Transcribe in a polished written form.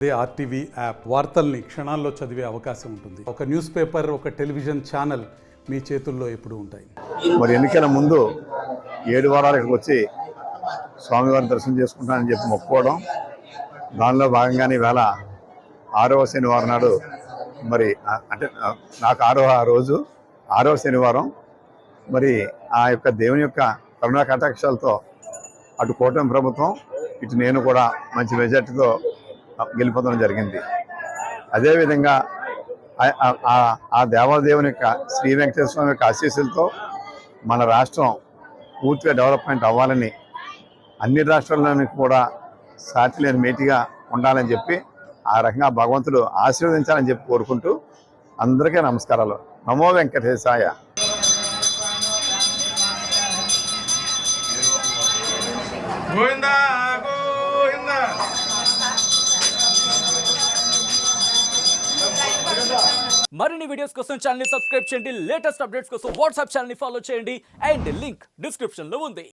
అదే RTV app వార్తల్ని క్షణాల్లో చదివే అవకాశం ఉంటుంది. ఒక న్యూస్ పేపర్, ఒక టెలివిజన్ ఛానల్ మీ చేతుల్లో ఎప్పుడూ ఉంటాయి. మరి ఎన్నికల ముందు 7 వారాలు ఇక్కడికి వచ్చి స్వామివారిని దర్శనం చేసుకుంటానని చెప్పి మొక్కుకోవడం, దానిలో భాగంగానే ఈవేళ 6వ శనివారం నాడు మరి అంటే నాకు 6వ రోజు 6వ శనివారం మరి ఆ యొక్క దేవుని యొక్క కరుణా కటాక్షాలతో అటు కూటమి ప్రభుత్వం ఇటు నేను కూడా మంచి మెజార్టీతో గెలిపొందడం జరిగింది. అదేవిధంగా ఆ దేవాదేవుని యొక్క శ్రీ వెంకటేశ్వర స్వామి యొక్క ఆశీస్సులతో మన రాష్ట్రం పూర్తిగా డెవలప్మెంట్ అవ్వాలని, అన్ని రాష్ట్రాల్లోని కూడా సాటి లేని మేటిగా ఉండాలని చెప్పి ఆ రకంగా భగవంతుడు ఆశీర్వదించాలని చెప్పి కోరుకుంటూ అందరికీ నమస్కారాలు. నమో వెంకటేశాయ. మరిన్ని వీడియోస్ కోసం ఛానల్ ని సబ్స్క్రైబ్ చేయండి. లేటెస్ట్ అప్డేట్స్ కోసం వాట్సాప్ ఛానల్ ని ఫాలో చేయండి. అండ్ లింక్ డిస్క్రిప్షన్ లో ఉంది.